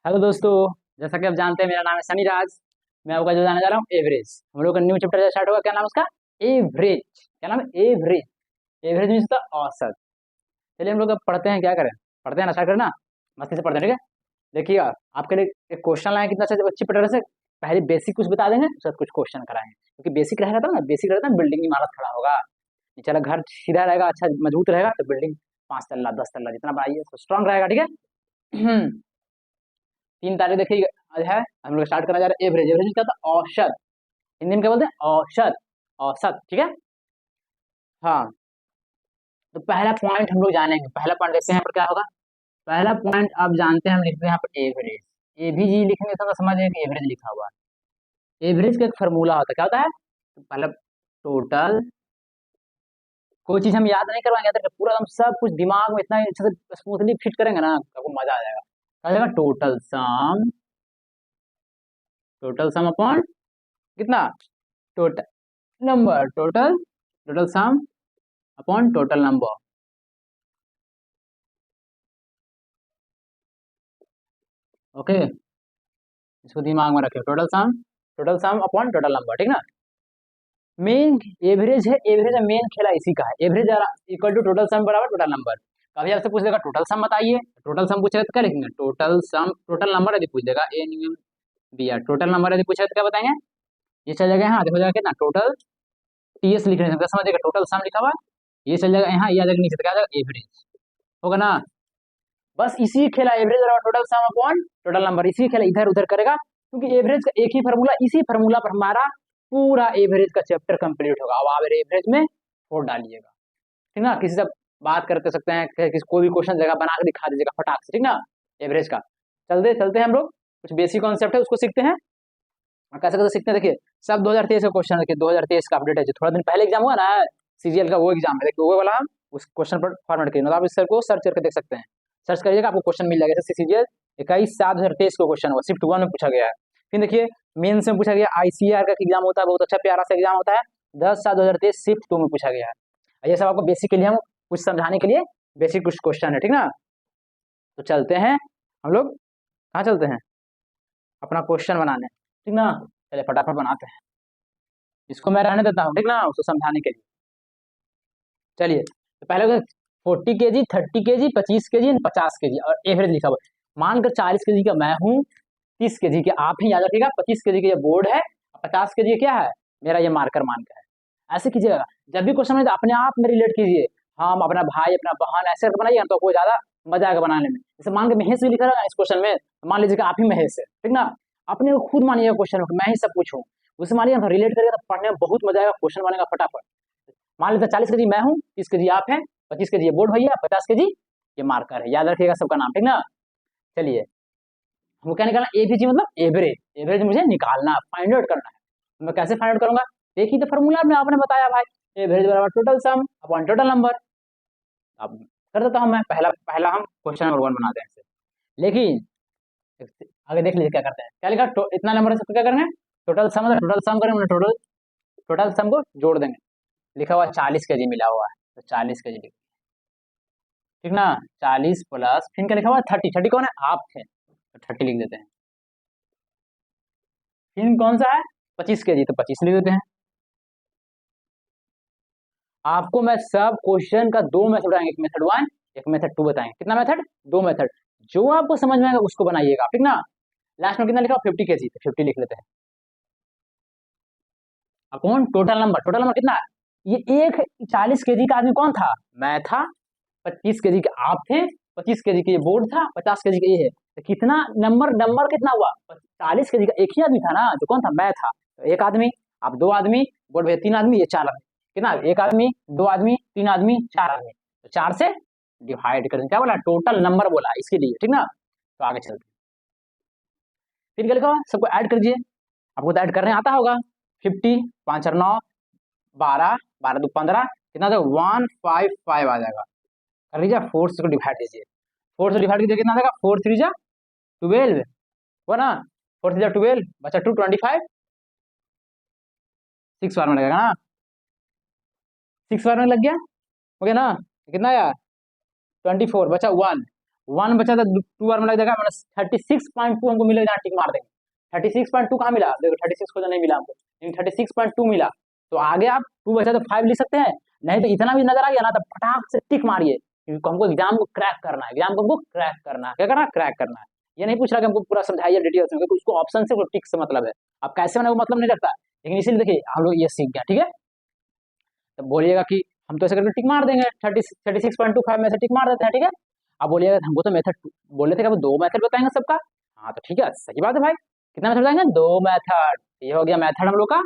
Hello दोस्तों। जैसा कि आप जानते हैं मेरा नाम है सनी राज। मैं आपका जो जाने जा रहा हूँ एवरेज। हम लोग का न्यू चैप्टर स्टार्ट होगा। क्या नाम है उसका? एवरेज। क्या नाम है? एवरेज। एवरेज मीन्स द औसत। चलिए हम लोग अब पढ़ते हैं। क्या करें? पढ़ते हैं ना, स्टार्ट करना। मस्ती से पढ़ते हैं, ठीक है। देखिए आपके लिए एक क्वेश्चन लाए कितना अच्छा अच्छी पढ़ से। पहले बेसिक कुछ बता देंगे, उसके बाद कुछ क्वेश्चन कराएंगे, क्योंकि बेसिक रहेगा तो ना, बेसिक रहेगा ना बिल्डिंग इमारत खड़ा होगा। चला घर सीधा रहेगा, अच्छा मजबूत रहेगा तो बिल्डिंग 5 तल्ला 10 तल्ला जितना बनाइए तो स्ट्रांग रहेगा, ठीक है। 3 तारीख देखिए आज है। हम लोग स्टार्ट करना जा रहे हैं एवरेज। एवरेज क्या होता है? औसत। हिंदी में क्या बोलते हैं? औसत। औसत, ठीक है। हाँ, तो पहला पॉइंट हम लोग जानेंगे। पहला पॉइंट देखते हैं यहाँ पर क्या होगा। पहला पॉइंट आप जानते हैं, हम लिखते हैं यहाँ पर एवरेज। ए भी जी लिखेंगे तो समझिए कि एवरेज लिखा हुआ है। एवरेज का एक फॉर्मूला होता है। क्या होता है? तो पहला टोटल। कोई चीज हम याद नहीं करवाएंगे, याद रखें, पूरा हम सब कुछ दिमाग में इतना अच्छे से स्मूथली फिट करेंगे ना, आपको मजा आ जाएगा। क्या जाएगा? Total sum. Total sum upon कितना? Total number. Total total sum upon total number. Okay, इसको दिमाग में रखिए। Total sum upon total number, ठीक ना। मेन एवरेज है। एवरेज है मेन खेला इसी का है। Average equal to total sum बराबर टोटल नंबर। कभी आपसे पूछ देगा टोटल सम बताइए, टोटल सम पूछेगा तो क्या लिखेंगे? Total sum. टोटल नंबर यदि पूछ देगा, ए एन दिया टोटल नंबर यदि पूछेगा तो क्या बताएंगे? ये चल जाएगा यहाँ, देखो जाएगा कितना टोटल। टी एस लिखने से समझिएगा टोटल सम लिखा हुआ। ये चल जाएगा यहाँ, ये आ जाएगा नीचे तो क्या आ जाएगा? एवरेज होगा ना। बस इसी खेला एवरेज और total sum upon total number, इसी खेला इधर उधर करेगा, क्योंकि एवरेज का एक ही फार्मूला, इसी फार्मूला पर हमारा पूरा एवरेज का चैप्टर कंप्लीट होगा। अब आप एवरेज में फोड़ डालिएगा, ठीक ना। किसी से बात करते सकते हैं, किसी कोई भी क्वेश्चन जगह बना के दिखा दीजिएगा फटाक से, ठीक ना। एवरेज का चलते चलते हैं हम लोग, कुछ बेसिक कॉन्सेप्ट है उसको सीखते हैं। और कैसे कैसे सीखते हैं देखिए। सब 2023 का क्वेश्चन देखिए, 2023 का अपडेट है जो थोड़ा दिन पहले एग्जाम हुआ ना, सीजीएल का वो एग्जाम है, देखिए वो वाला हम उस क्वेश्चन पर फॉर्मेट करिए, मतलब आप इस सर को सर्च करके देख सकते हैं। सर्च करिएगा आपको क्वेश्चन मिल जाएगा। जैसे सीजीएल 21/7/2023 का क्वेश्चन हुआ, शिफ्ट 1 में पूछा गया है। फिर देखिए मेंस में पूछा गया, आईसीआर का एग्जाम होता है, बहुत अच्छा प्यारा सा एग्जाम होता है, 10/7/2023 शिफ्ट 2 में पूछा गया है। ये सब आपको बेसिक के लिए, हम कुछ समझाने के लिए बेसिक कुछ क्वेश्चन है, ठीक ना। तो चलते हैं हम लोग, कहाँ चलते हैं? अपना क्वेश्चन बनाने, ठीक ना। चलिए फटाफट बनाते हैं। इसको मैं रहने देता हूँ, ठीक ना, उसको समझाने के लिए। चलिए तो पहले 40 kg, 30 kg, 25 kg, 50 kg और एवरेज लिखा हुआ है। मानकर 40 kg का मैं हूँ, 30 kg के आप ही याद रखिएगा, 25 kg का ये बोर्ड है, 50 kg क्या है? मेरा ये मार्कर मान का है। ऐसे कीजिएगा, जब भी क्वेश्चन तो अपने आप में रिलेट कीजिए। हम अपना भाई अपना बहन ऐसे करके बनाइए तो आपको ज्यादा मजा आएगा बनाने में। जैसे मान के महेश भी लिखा रहेगा इस क्वेश्चन में, तो मान लीजिएगा आप ही महेश है, ठीक ना। अपने को खुद मानिएगा क्वेश्चन मैं ही सब पूछूं, उसे मानिए रिलेट करेगा तो पढ़ने में बहुत मजा आएगा, क्वेश्चन बनेगा फटाफट। मान लीजिए 40 kg मैं हूँ, 30 kg आप हैं, 25 kg ये बोर्ड भैया, 50 kg ये मार्कर है, याद रखिएगा सबका नाम, ठीक ना। चलिए हमको क्या निकालना? एबीजी मतलब एवरेज। एवरेज मुझे निकालना, फाइंड आउट करना है। मैं कैसे फाइंड आउट करूंगा? देखिए तो फॉर्मूला में आपने बताया भाई, एवरेज बराबर total sum upon total number. अब कर देता हूं मैं, पहला पहला हम क्वेश्चन नंबर 1 बनाते हैं इससे। लेकिन आगे देख लीजिए क्या करते हैं। क्या लिखा? इतना नंबर है, सबको क्या करेंगे? टोटल सम, टोटल सम करेंगे, टोटल टोटल सम को जोड़ देंगे। लिखा हुआ 40 kg मिला हुआ है, तो 40 kg, ठीक ना। 40 प्लस फिर क्या लिखा हुआ है? 30। 30 कौन है? आप थे, तो 30 लिख देते हैं। फिर कौन सा है? 25 kg, तो 25 लिख देते हैं। आपको मैं सब क्वेश्चन का दो मेथड बताएंगे, एक मेथड 1, एक मेथड 2 बताएंगे। कितना मेथड? दो मेथड। जो आपको समझ में आएगा उसको बनाइएगा, ठीक ना। लास्ट में कितना लिखा? 50 kg, तो 50 लिख लेते हैं। Upon total number. Total number कितना है? ये एक 40 kg का आदमी कौन था? मैं था। 25 kg के आप थे, 25 kg के ये बोर्ड था, 50 kg का ये है, तो कितना नंबर? नंबर कितना हुआ? 40 kg का एक ही आदमी था ना, जो कौन था? मैं था। तो एक आदमी, आप दो आदमी, बोर्ड भैया तीन आदमी, ये चार आदमी। कितना? एक आदमी, दो आदमी, तीन आदमी, चार आदमी, तो चार से डिवाइड कर, क्या बोला? टोटल नंबर बोला इसके लिए, ठीक ना। तो आगे चलते, फिर क्या लिखा? सबको ऐड कर दीजिए। आपको तो ऐड करने आता होगा। 50, 5 और 9, 12, 12 2 15, कितना? 155 आ जाएगा। कर लीजिए, 4 से डिवाइड कीजिए। 4 से डिवाइड कीजिए, कितना आ जाएगा? 4 3 जा 12 हुआ ना। 4 3 जा 12 बचा 2 25, 6 बार में लगेगा ना। 6 बार में लग गया, हो गया ना। कितना आया? 24 बचा 1। 1 बचा था, 2 बार में लग जाएगा, माइनस 36.2 हमको मिलेगा, टिक मार देंगे। 36.2 कहाँ मिला, देखो 36 को तो नहीं मिला हमको, लेकिन 36.2 मिला, तो आगे आप 2 बचा तो 5 लिख सकते हैं, नहीं तो इतना भी नजर आ गया ना तो फटाक से टिक मारिए, क्योंकि हमको एग्जाम को क्रैक करना है, एग्जाम को हमको क्रैक करना है, क्या करना है, क्रैक करना है। ये नहीं पूछ रहा कि हमको पूरा समझाइए डिटेल्स में, क्योंकि उसको ऑप्शन से टिक से मतलब है, अब कैसे बनाए वो मतलब नहीं रखता, लेकिन इसीलिए देखिए हम लोग ये सीख गया, ठीक है। तो बोलिएगा कि हम तो ऐसे करके टिक मार देंगे, 36.25 में से टिक मार देते हैं, ठीक है। अब बोलिएगा हमको तो मेथड बोले थे कि अब 2 मेथड बताएंगे सबका, हाँ तो ठीक है, सही बात है भाई, कितना मेथड बताएंगे, 2 मेथड, ये हो गया मेथड हम लोग का,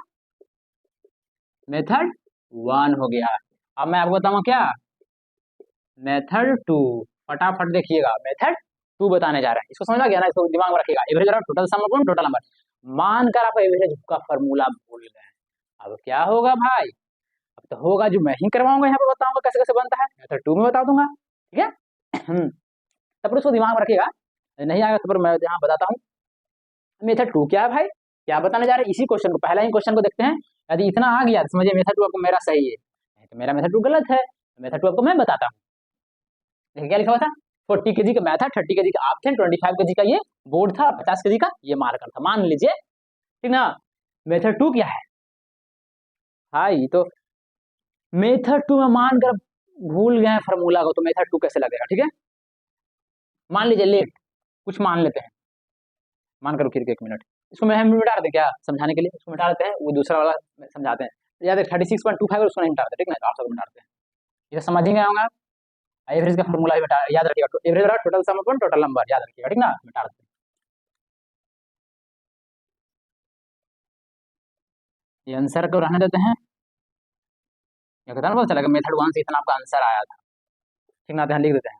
मेथड 1 हो गया। अब मैं आपको बताऊंगा क्या, मेथड 2, फटाफट देखिएगा, मेथड 2 बताने जा रहे हैं, इसको समझ आ गया ना, इसको दिमाग में रखिएगा, एवरेज और total sum upon total number, मानकर आप एवरेज का फॉर्मूला भूल गए, अब क्या होगा भाई, अब तो होगा जो मैं ही करवाऊंगा, यहाँ पे बताऊंगा कैसे कैसे बनता है, मेथड 2 में बता दूंगा, ठीक है। तब पर उसको दिमाग में रखिएगा, नहीं आएगा तो पर मैं यहाँ बताता हूँ, मेथड 2 क्या है भाई, क्या बताने जा रहे हैं, इसी क्वेश्चन को, पहला ही क्वेश्चन को देखते हैं, यदि इतना आ गया तो समझिए मेथड 2 आपको मेरा सही है, नहीं तो मेरा मेथड 2 गलत है, मेथड 2 आपको मैं बताता हूँ। देखिए क्या लिखा हुआ था, 40 केजी का मैथ था, 30 केजी का आप थे, 25 केजी का ये बोर्ड था, 50 केजी का ये मार्कर था, मान लीजिए, ठीक ना। मेथड 2 क्या है भाई, तो मेथड 2 में मानकर भूल गए फॉर्मूला को, तो मेथड 2 कैसे लगेगा, ठीक है। मान लीजिए लेट, कुछ मान लेते हैं, मान कर रुकिए 1 मिनट, इसको मैं मिटा देते क्या समझाने के लिए, इसको मिटा देते हैं, वो दूसरा वाला समझाते हैं, याद है 36.25 उसको नहीं मिटाते, ठीक ना, 800 को मिटाते हैं, ये समझ ही गए होंगे आप। एवरेज का फॉर्मूला भी याद रखिएगा, average total sum upon total number याद रखिएगा, ठीक ना, मिटा देते हैं। ये आंसर को रहने देते हैं, ये कहता है ना, पता चलेगा मेथड 1 से इतना आपका आंसर आया था, ठीक ना, तो यहाँ लिख देते हैं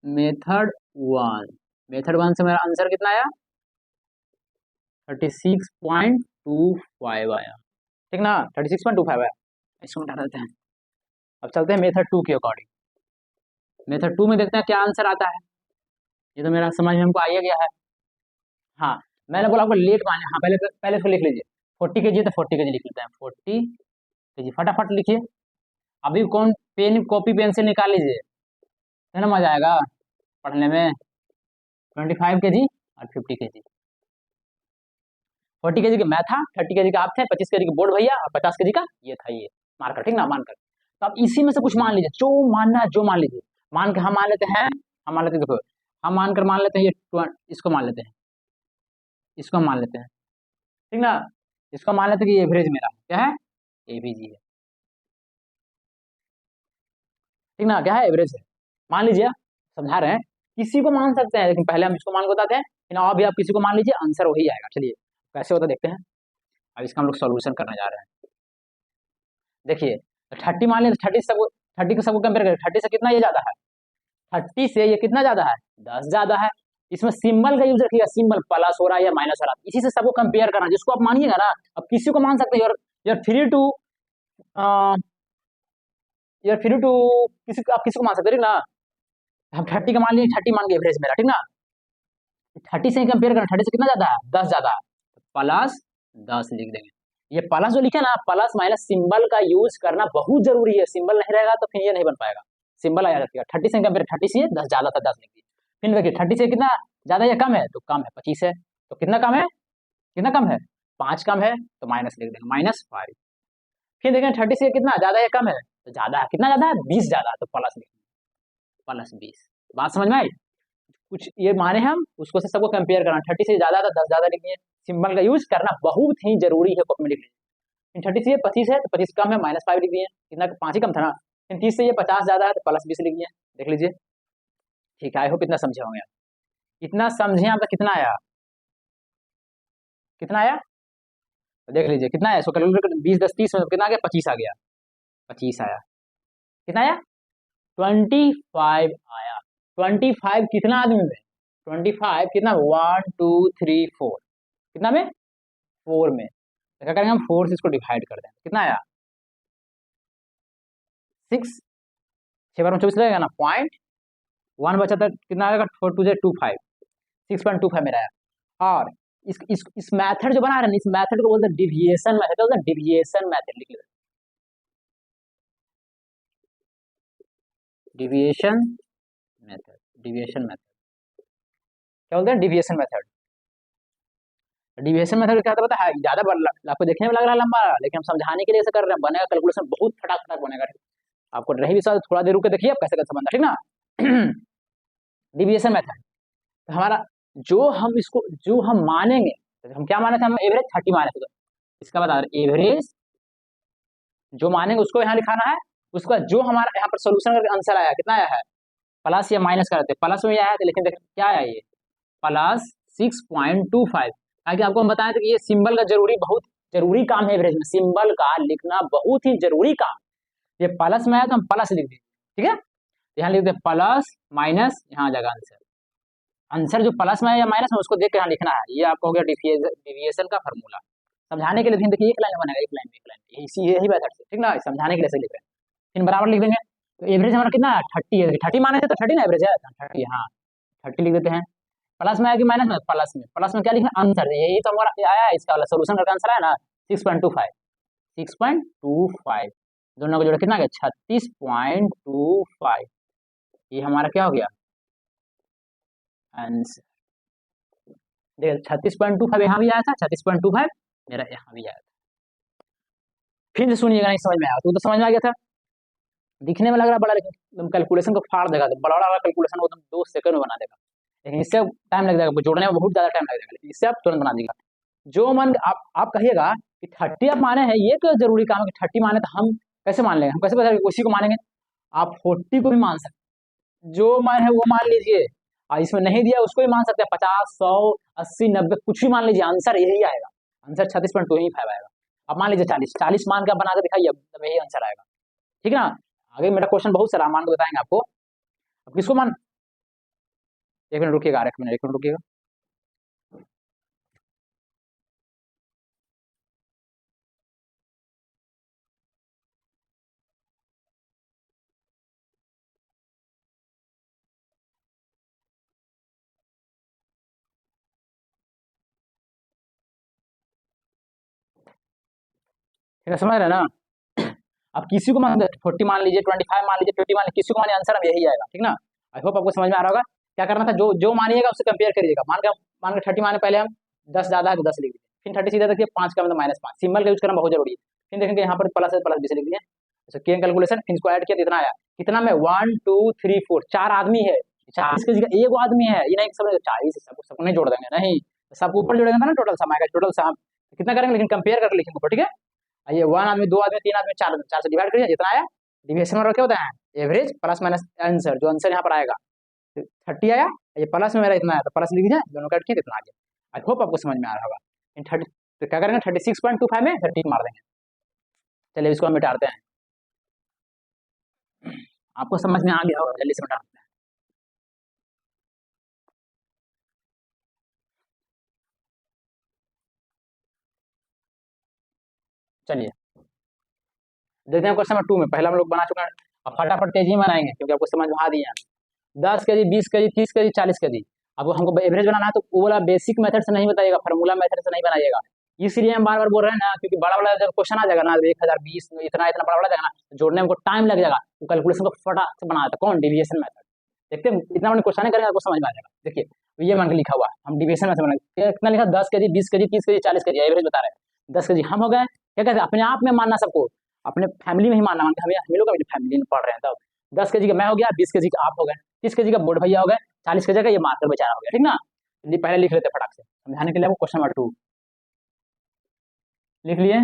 मेथड 1, मेथड 1 से मेरा आंसर कितना आया, 36.25 आया, ठीक ना, 36.25 आया, इसको मिटा देते हैं। अब चलते हैं मेथड 2 के अकॉर्डिंग, मेथड 2 में देखते हैं क्या आंसर आता है, ये तो मेरा समझ में हमको आ गया है। हाँ, मैंने बोला आपको लेट माने, हाँ पहले पहले इसको लिख लीजिए, 40 केजी तो 40 केजी लिख लेते हैं, 40 केजी फटाफट लिखिए, अभी कौन पेन कॉपी पेंसिल निकाल लीजिए, है ना, मजा आएगा पढ़ने में। 25 केजी और 50 केजी, 40 केजी का मैं था, 30 केजी का आप थे, 25 केजी का बोर्ड भैया, और 50 केजी का ये था, ये मार्कर, ठीक ना, मानकर, तो अब इसी में से कुछ मान लीजिए, जो मानना है जो मान लीजिए, मान के हम मान लेते हैं, हम मान लेते हैं, देखो हम मानकर मान लेते हैं ये इसको मान लेते हैं, इसको मान लेते हैं, ठीक ना, इसको मान लेते हैं कि एवरेज मेरा क्या है, एवीजी है, ठीक ना, क्या है, एवरेज है, मान लीजिए, समझा रहे हैं, किसी को मान सकते हैं, लेकिन पहले हम इसको मान के बताते हैं, लेकिन और भी आप किसी को मान लीजिए, आंसर वही आएगा, चलिए कैसे होता देखते हैं। अब इसका हम लोग सॉल्यूशन करने जा रहे हैं, देखिए 30 मान लें, 30 सबको, 30 को सबको कंपेयर करें, 30 से कितना ये ज्यादा है, 30 से ये कितना ज्यादा है, 10 ज्यादा है, इसमें सिंबल का यूज रखिएगा, सिंबल प्लस हो रहा है या माइनस हो रहा है, इसी से सबको कंपेयर करना, जिसको आप मानिएगा ना, अब किसी को मान सकते हैं, you're free to you're free to आप किसी को मान सकते हैं, ठीक ना, हम 30 का मान लीजिए, 30 मान के एवरेज मेरा, ठीक ना, 30 से कंपेयर करना, 30 से कितना ज्यादा है, 10 ज्यादा है, प्लस 10 लिख देंगे, ये प्लस जो लिखे ना, प्लस माइनस सिंबल का यूज करना बहुत जरूरी है, सिंबल नहीं रहेगा तो फिर ये नहीं बन पाएगा, सिंबल आया रखिएगा, 30 से कंपेयर, 30 से 10 ज्यादा था, 10 लिख दिए, फिर देखिए 30 से कितना ज्यादा या कम है, तो कम है, 25 है, तो कितना कम है, कितना कम है, 5 कम है, तो माइनस लिख देंगे, -5, फिर देखें 30 से कितना ज्यादा या कम है, तो ज्यादा है, कितना ज्यादा है, 20 ज्यादा है, तो प्लस लिख देंगे, +20, बात समझ में आई, कुछ ये माने हम उसको से सबको कंपेयर करना, 30 से ज्यादा था, 10 ज्यादा लिख दिए, सिंबल का यूज करना बहुत ही जरूरी है, कॉपी में लिख लीजिए, 30 से ये 25 है, तो 25 कम है, -5 लिख दिए, कितना 5 ही कम था ना, 30 से ये 50 ज्यादा है, तो +20 लिख दिए, देख लीजिए, ठीक है, आई होप इतना समझे होंगे आप, इतना समझे आप, कितना आया, कितना आया, तो देख लीजिए कितना है, इसको कैलकुलेट 20 10 30 में कितना आ गया, 25 आ गया, 25 आया, कितना आया, 25 आया, 25 कितना आदमी में, 25 कितना, 1 2 3 4, कितना में, 4 में, तो क्या करेंगे हम, 4 से इसको डिवाइड कर दें, कितना आया, 6, 6 बार में 24 लगेगा ना, 0.1 बचा था, कितना आएगा, 4 2 25, 6.25 मेरा आया, और इस मेथड जो बना रहे हैं, इस मेथड को बोलते हैं डिविएशन मेथड, बोलते हैं डिविएशन मेथड, लिख लो डिविएशन मेथड, डिविएशन मेथड क्या बोलते हैं, डिविएशन मेथड। डिविएशन मेथड क्या होता है, ज्यादा आपको देखने में लग रहा है लंबा, लेकिन हम समझाने के लिए ऐसे कर रहे हैं, बनेगा कैलकुलेशन बहुत फटाक बनेगा। आपको रही भी सर थोड़ा देर रुक के देखिए आप कैसे कैसे बनता है, ठीक ना। डिविएशन मेथड हमारा जो हम मानेंगे, तो हम क्या माने थे, हम एवरेज 30 माने थे, तो इसका बता रहे एवरेज जो मानेंगे उसको यहाँ लिखाना है, उसका जो हमारा यहाँ पर सोल्यूशन करके आंसर आया कितना आया है, प्लस या माइनस करते, प्लस में आया है, लेकिन देखिए क्या आया ये प्लस 6.25, ताकि आपको हम बताएं कि ये सिंबल का बहुत जरूरी काम है एवरेज में, सिंबल का लिखना बहुत ही जरूरी काम। ये प्लस में आया तो हम प्लस लिख दें, ठीक है, यहाँ लिख दे प्लस माइनस, यहाँ आ जाएगा आंसर। आंसर जो प्लस में है या माइनस में उसको देख के यहाँ लिखना है। ये आपको हो गया डिविएशन का फार्मूला। समझाने के लिए देखिए एक लाइन में बनेगा, एक लाइन में, एक लाइन इसी यही मेथड से, ठीक ना, समझाने के लिए से लिख रहे हैं, फिर बराबर लिख देंगे। तो एवरेज हमारा कितना है 30 है, 30 माने थे तो 30 ना एवरेज है, 30, हाँ 30 लिख देते हैं। प्लस में है कि माइनस में, प्लस में क्या लिखना आंसर, यही तो हमारा आया है, इसका वाला सोल्यूशन का आंसर है ना 6.25, 6.25 दोनों को जोड़ कितना गया 36.25, ये हमारा क्या हो गया आंसर। देखिए 36.25 यहाँ भी आया था, 36.25 मेरा यहाँ भी आया था। फिर से सुनिएगा, नहीं समझ में आया तो समझ में आ गया था, दिखने में लग रहा बड़ा, लेकिन कैलकुलेशन को फाड़ देगा, तो बड़ा वाला कैलकुलेशन को 2 सेकंड में बना देगा, लेकिन इससे टाइम लग जाएगा, जोड़ने में बहुत ज्यादा टाइम लग जाएगा, लेकिन इससे आप तुरंत बना देगा। जो मान आप कहिएगा कि 30 आप माने हैं, ये तो जरूरी काम है कि 30 माने, तो हम कैसे मान लेंगे, हम कैसे पता उसी को मानेंगे, आप 40 को भी मान सकते, जो मान है वो मान लीजिए, और इसमें नहीं दिया उसको भी मान सकते हैं, 50, 100, 80, 90 कुछ भी मान लीजिए, आंसर यही आएगा, आंसर 36.25 आएगा। अब मान लीजिए 40 मान के बना के दिखाइए, अब यही आंसर आएगा, ठीक है ना। आगे मेरा क्वेश्चन बहुत सारा मान को बताएंगे आपको, अब किसको मान, एक मिनट रुकिएगा, एक मिनट रुकिएगा, ठीक है, समझ रहे हैं ना। अब किसी को मान 40 मान लीजिए, 25 मान लीजिए, 50 मान लीजिए, किसी को मानिए आंसर अब यही आएगा, ठीक ना। आई होप आपको समझ में आ रहा होगा। क्या करना था, जो मानिएगा उससे कंपेयर करिएगा, मान के 30 माने, पहले हम 10 ज्यादा है तो 10 लिख दीजिए, फिर 30 सीधा देखिए 5 का मतलब -5, सिंबल का यूज करना बहुत जरूरी है। फिर देखेंगे यहाँ पर प्लस है, प्लस 20 लिख दिए, अच्छा कैलकुलेशन, फिर इसको ऐड किया तो इतना आया, कितना में 1 2 3 4 4 आदमी है, 40 के जगह एक आदमी है, ये नहीं समझ 40 सबको नहीं जोड़ देंगे, नहीं सब ऊपर जोड़ेंगे ना, टोटल सम आएगा, टोटल सम कितना करेंगे, लेकिन कंपेयर करके लिखेंगे, ठीक है। ये 1 आदमी, 2 आदमी, 3 आदमी, 4 आदमी, 4 से डिवाइड करिए, जितना आया डिविएशन में क्या होता है एवरेज प्लस माइनस आंसर, जो आंसर यहाँ पर आएगा 30 आया, ये प्लस में मेरा इतना आया, तो प्लस लिख दिया, दोनों का ठीक इतना आ गया। आई होप आपको समझ में आ रहा होगा। इन 30 तो क्या करेंगे 36.25 में 30 मार देंगे। चलिए इसको हम मिटाते हैं, आपको समझ में आ गया होगा, जल्दी से मिटाते हैं। चलिए देखते हैं क्वेश्चन नंबर 2 में, पहला हम लोग बना चुके हैं, अब फटाफट तेजी में बनाएंगे क्योंकि आपको समझ में आ दिए हैं। 10 के जी, 20 के जी, 30 के जी, 40 के जी, अब हमको एवरेज बनाना है, तो वो वाला बेसिक मेथड से नहीं बताइएगा, फार्मूला मेथड से नहीं बनाइएगा, इसलिए हम बार बार बोल रहे हैं ना, क्योंकि बड़ा बड़ा जब क्वेश्चन आ जाएगा ना 1020 इतना इतना बड़ा बड़ा जाएगा ना, जोड़ने में हमको टाइम लग जाएगा, तो कैलकुलेशन को फटाक से बना देता कौन, डिविएशन मेथड। देखते हैं इतना बड़ा क्वेश्चन करेंगे आपको समझ में आ जाएगा। देखिए ये मान के लिखा हुआ है, हम डिविएशन में से बनाएंगे, कितना लिखा 10 के जी, 20 के जी, 30 के जी, 40 के जी, एवरेज बता रहे हैं 10 के जी हम हो गए, क्या कहते हैं अपने आप में मानना, सबको अपने फैमिली में ही मानना, मानते हम लोग अपनी फैमिली में पढ़ रहे हैं, तब 10 के जी का मैं हो गया, 20 के जी का आप हो गए, 30 के जी का बोर्ड भैया हो गए, 40 के जी का ये मार्कर बेचारा हो गया, ठीक ना। पहले लिख लेते फटाक से समझाने के लिए, क्वेश्चन नंबर 2 लिख लिए,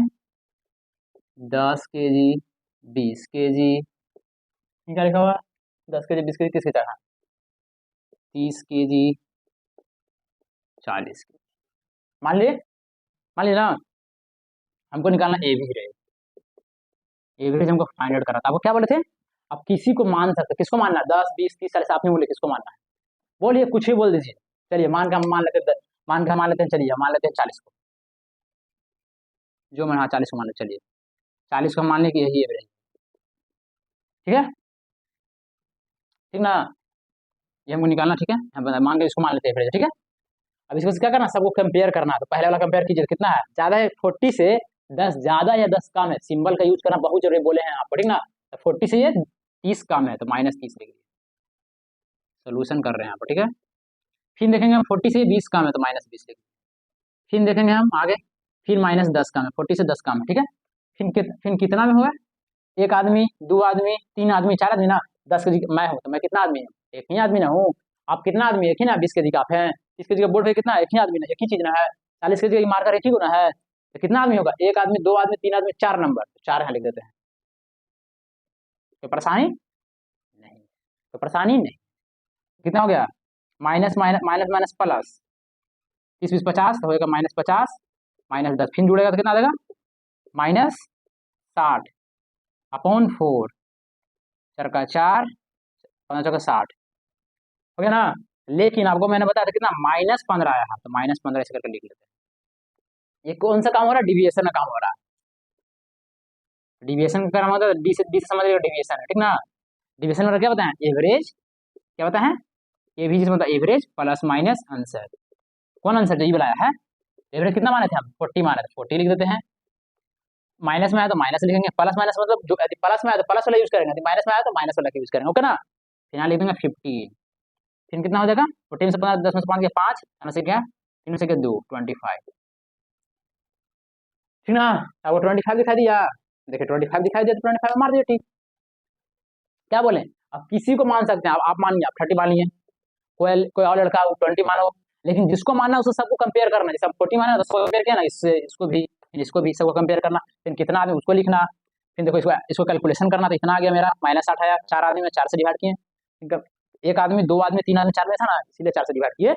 10 के जी, 20 के जी, क्या लिखा हुआ 10 के जी, 20 के जी, 30 के जी, 30 के जी, 40 के जी, मान लिए ना, हमको निकालना एवरेज, एवरेज हमको फाइंड आउट करना था। आपको क्या बोले थे, आप किसी को मान सकते, किसको मानना है 10 20 30 40, आप नहीं बोले किसको मानना है, बोलिए कुछ ही बोल दीजिए। चलिए मान के हम मान लेते हैं, मान लेते हैं, चलिए मान लेते हैं 40 को, जो मैं, हाँ 40 को मान लेते, चलिए 40 को मान लें कि यही एवरेज, ठीक है, ठीक ना, ये हमको निकालना, ठीक है, हम मान के इसको मान लेते हैं एवरेज, ठीक है। अब इसको क्या करना, सबको कंपेयर करना है, तो पहले वाला कंपेयर कीजिए, कितना है ज्यादा है 40 से 10 ज्यादा या 10 कम है, सिंबल का यूज करना बहुत जरूरी बोले हैं आपको, ठीक ना। 40 से ये 30 कम है तो -30 लिख दिए, सोल्यूशन कर रहे हैं यहाँ पर, ठीक है। फिर देखेंगे हम 40 से 20 कम है तो -20 लिख दिए, फिर देखेंगे हम आगे, फिर -10 कम है, 40 से 10 कम है, ठीक है। फिर कितना में हुआ, एक आदमी, दो आदमी, तीन आदमी, चार आदमी ना, 10 के जी मैं हूँ तो मैं कितना आदमी हूँ, एक ही आदमी ना हूँ। आप कितना आदमी, एक ही ना, 20 के जी का आप हैं, 30 के जी का बोर्ड पे कितना, एक ही आदमी ना, एक ही चीज ना है, 40 के जी का मार्कर एक ही गुना है, तो कितना आदमी होगा, एक आदमी, दो आदमी, तीन आदमी, चार नंबर, चार यहाँ लिख देते हैं। तो परेशानी नहीं, तो परेशानी नहीं। कितना हो गया, minus minus minus minus plus, 30 20 50 तो होगा -50 -10, फिर जुड़ेगा तो कितना आ जाएगा, -60 अपॉन 4, 4 का 4, 5 का 60 हो गया ना। लेकिन आपको मैंने बताया था कितना, -15 आया है, तो -15 इसे करके लिख लेते हैं। ये कौन सा काम हो रहा है, डिविएशन का काम हो रहा है। डिविएशन का काम होता है, डी से समझ रहे हो, डिविएशन है, ठीक ना। डिविएशन में क्या बताएं, एवरेज, क्या बताया है, ए भी जिसमें होता है एवरेज प्लस माइनस आंसर। कौन आंसर यही बताया है, एवरेज कितना माने थे हम, 40 माने थे, 40 लिख देते हैं। माइनस में आया तो माइनस लिखेंगे, प्लस माइनस मतलब जो प्लस में आया तो प्लस वाला यूज करेंगे, माइनस में आया तो माइनस वाला यूज करेंगे, ओके ना। फिर यहाँ लिख देंगे 15, फिर कितना हो जाएगा, 14 से 15, 10 में से 5 गया 5, यहाँ से क्या, 3 से क्या 2, 25, ठीक ना। अब वो 25 दिखाई दिया, देखिए 25 दिखाई दिया तो 25 मार दिया, ठीक। क्या बोले, अब किसी को मान सकते हैं, आप मानिए, आप 30 मान लिए, कोई और लड़का 20 मानो, लेकिन जिसको मानना है उसको सबको कंपेयर करना, जैसे 40 माना तो उसको कंपेयर किया ना, इससे इसको भी सबको कंपेयर करना, फिर कितना आदमी उसको लिखना, फिर देखो इसको कैलकुलेशन करना, तो इतना आ गया मेरा -8 आया, 4 आदमी में 4 से डिवाइड किए, एक आदमी, दो आदमी, तीन आदमी, 4 में था ना, इसीलिए 4 से डिवाइड किए।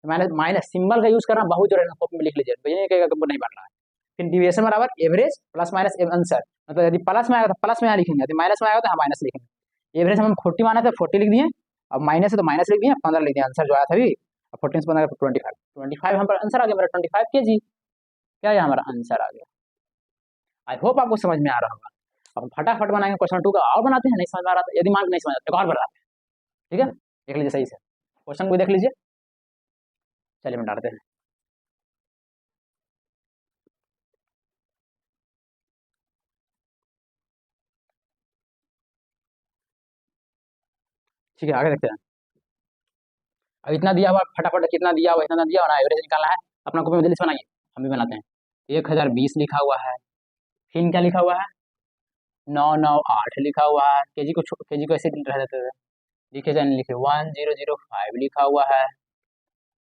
माइनस माइनस सिंबल का यूज करना बहुत जरूरी है, कॉपी में लिख लीजिए, तो ये नहीं कहेगा कि नहीं बन रहा है। फिर डिविएशन बराबर एवरेज प्लस माइनस आंसर, मतलब यदि प्लस में आएगा तो प्लस में यहाँ लिखेंगे, यदि माइनस में आएगा तो यहाँ माइनस लिखेंगे। एवरेज हम 40 माना था, 40 लिख दिए, अब माइनस है तो माइनस लिख दिए, 15 लिख दिए, आंसर जो आया था अभी, 14 से 15 25 हम पर आंसर आ गया मेरा 25 kg, क्या है हमारा आंसर आ गया। आई होप आपको समझ में आ रहा होगा। अब फटाफट बनाएंगे क्वेश्चन 2 का, और बनाते हैं, नहीं समझ में आ रहा था, यदि मान नहीं समझ आता तो और बनाते हैं, ठीक है। देख लीजिए सही से क्वेश्चन को, देख लीजिए, चलिए हम डालते हैं। ठीक है, आगे देखते हैं। अब इतना दिया हुआ, फटाफट कितना दिया हुआ, इतना दिया हुआ ना, एवरेज निकालना है, अपना कॉपी में जल्दी से बनाइए, हम भी बनाते हैं। 1020 लिखा हुआ है, फिर क्या लिखा हुआ है, 998 लिखा हुआ है, केजी को ऐसे रह देते थे, लिखे जाए लिखे, 1005 लिखा हुआ है,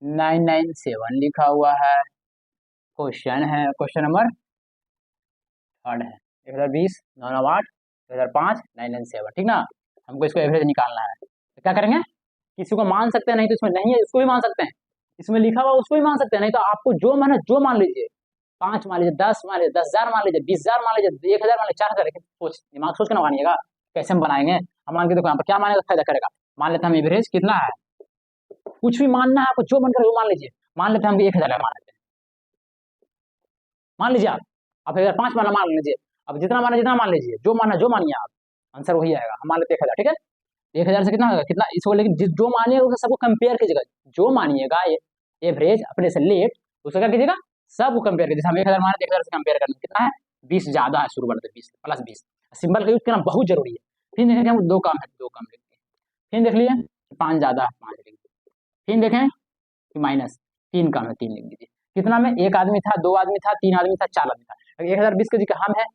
997 लिखा हुआ है, क्वेश्चन है, क्वेश्चन नंबर थर्ड है, 1020, 998, 2005, 997, ठीक ना। हमको इसको एवरेज निकालना है, तो क्या करेंगे, किसी को मान सकते हैं, नहीं तो इसमें नहीं है उसको भी मान सकते हैं, इसमें लिखा हुआ उसको भी मान सकते हैं, नहीं तो आपको जो माना जो मान लीजिए, 5 मान लीजिए, 10 मान लीजिए, 10,000 मान लीजिए, 20,000 मान लीजिए, 1,000 मान लीजिए, 4,000, लेकिन दिमाग सोच के ना मानिएगा, कैसे हम बनाएंगे। हम मान के देखो यहाँ पर क्या मानेगा, फायदा करेगा। मान लेते हैं हम एवरेज कितना है, कुछ भी मानना है आपको, जो मन करे वो मान लीजिए। मान लेते हैं हम 1,000 मान लेते हैं, मान लीजिए आप 1,005 माना मान लीजिए, अब जितना माना जितना मान लीजिए, जो माना जो मानिए आप, आंसर वही आएगा। हम मान लेते हैं 1,000, ठीक है। 1,000 से कितना होगा, कितना इसको, लेकिन जो मानिएगा उससे सबको कंपेयर कीजिएगा, जो मानिएगा एवरेज अपने से लेट, उसको क्या कीजिएगा, सबको कंपेयर कीजिए। हम 1,000 माने, 1,000 से कंपेयर करना कितना है, 20 ज्यादा है, शुरू करते 20 प्लस 20, सिंबल का यूज करना बहुत जरूरी है। फिर देखेंगे हम 2 कम है, 2 कम लिखते हैं, फिर देख लीजिए 5 ज्यादा है, 5 लिख दीजिए, फिर देखें कि माइनस 3 कम है, 3 लिख दीजिए। कितना में, एक आदमी था, 2 आदमी था, 3 आदमी था, 4 आदमी था। 1,020 के जी का हम है,